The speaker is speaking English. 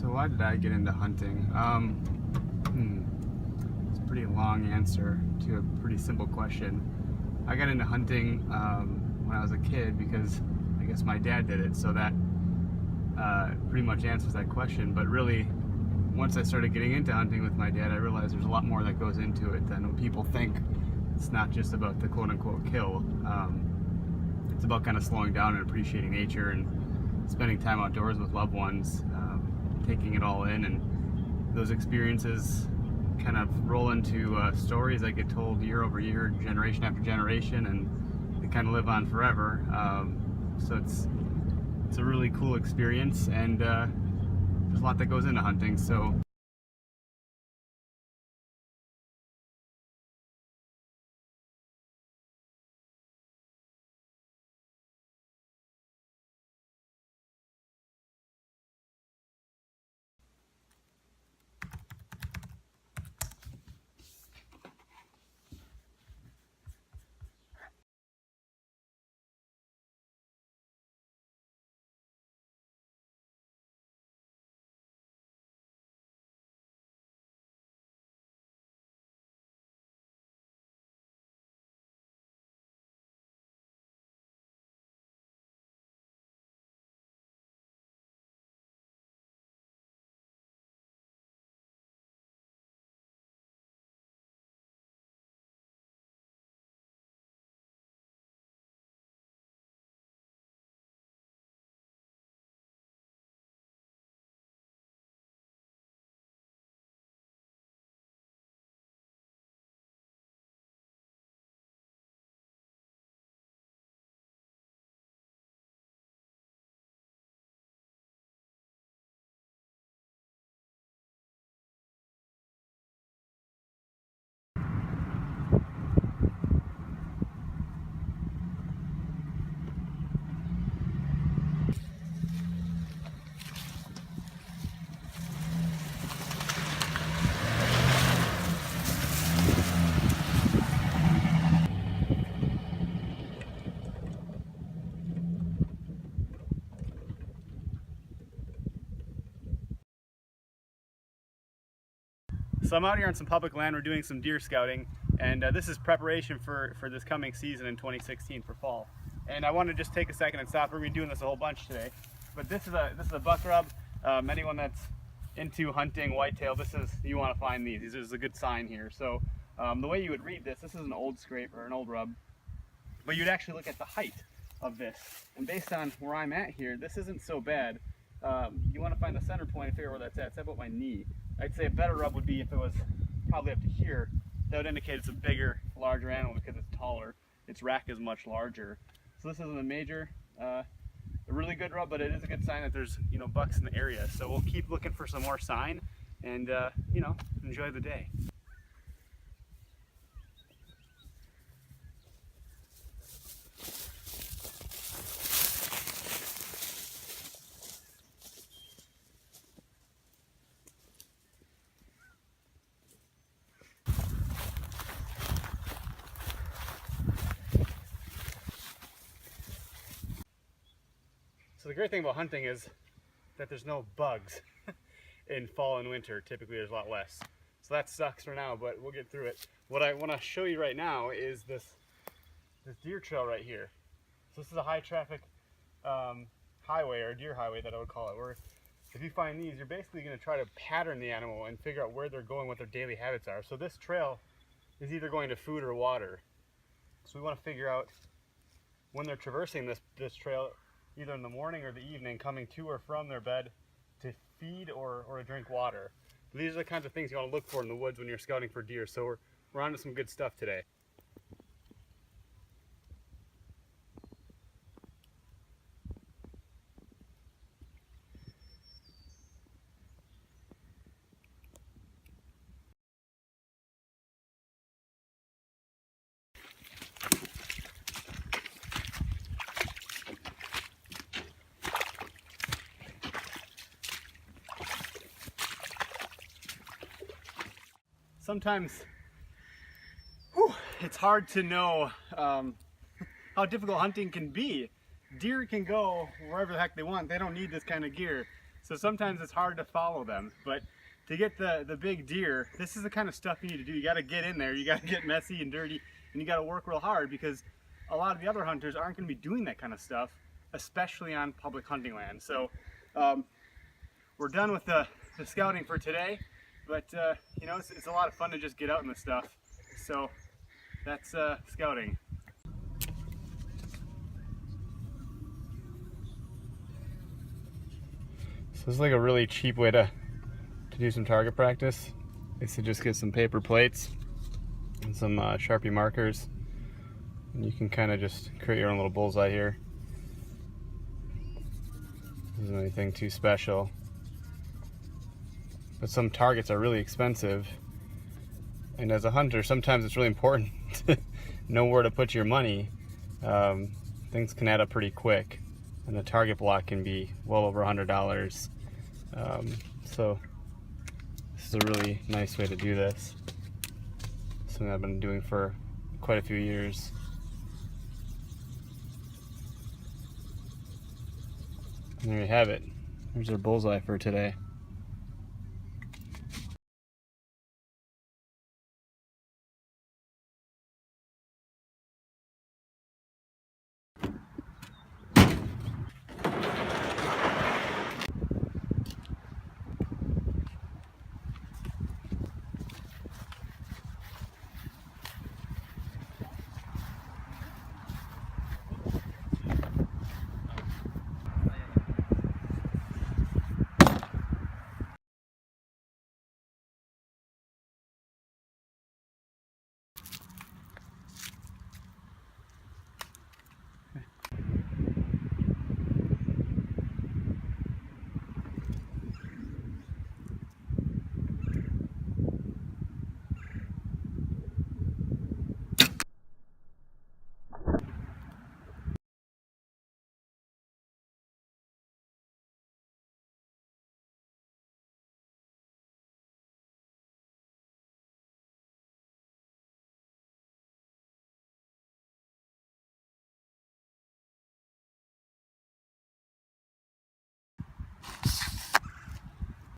So why did I get into hunting? It's a pretty long answer to a pretty simple question. I got into hunting when I was a kid because I guess my dad did it, so that pretty much answers that question. But really, once I started getting into hunting with my dad, I realized there's a lot more that goes into it than when people think. It's not just about the quote-unquote kill. It's about kind of slowing down and appreciating nature and spending time outdoors with loved ones, taking it all in, and those experiences kind of roll into stories that get told year over year, generation after generation, and they kind of live on forever. So it's a really cool experience, and there's a lot that goes into hunting. So I'm out here on some public land. We're doing some deer scouting, and this is preparation for this coming season in 2016 for fall. And I want to just take a second and stop. We're going to be doing this a whole bunch today, but this is a buck rub. Anyone that's into hunting whitetail, you want to find these. This is a good sign here. So the way you would read this is an old scrape or an old rub, but you'd actually look at the height of this. And based on where I'm at here, this isn't so bad. You want to find the center point and figure where that's at. It's about my knee. I'd say a better rub would be if it was probably up to here. That would indicate it's a bigger, larger animal because it's taller. Its rack is much larger. So this isn't a really good rub, but it is a good sign that there's bucks in the area. So we'll keep looking for some more sign and enjoy the day. So the great thing about hunting is that there's no bugs in fall and winter. Typically there's a lot less. So that sucks for now, but we'll get through it. What I want to show you right now is this deer trail right here. So this is a high traffic highway, or deer highway that I would call it, where if you find these, you're basically going to try to pattern the animal and figure out where they're going, what their daily habits are. So this trail is either going to food or water. So we want to figure out when they're traversing this trail, either in the morning or the evening, coming to or from their bed to feed or to drink water. These are the kinds of things you want to look for in the woods when you're scouting for deer. So we're on to some good stuff today. Sometimes it's hard to know how difficult hunting can be. Deer can go wherever the heck they want. They don't need this kind of gear. So sometimes it's hard to follow them, but to get the big deer, this is the kind of stuff you need to do. You got to get in there, you got to get messy and dirty, and you got to work real hard, because a lot of the other hunters aren't going to be doing that kind of stuff, especially on public hunting land. So we're done with the scouting for today, but you know, it's a lot of fun to just get out in this stuff. So that's scouting. So this is like a really cheap way to do some target practice, is to just get some paper plates and some Sharpie markers, and you can kind of just create your own little bullseye here. This isn't anything too special, but some targets are really expensive, and as a hunter sometimes it's really important to know where to put your money. Things can add up pretty quick, and the target block can be well over $100. So this is a really nice way to do this. Something I've been doing for quite a few years. And there you have it. There's our bullseye for today.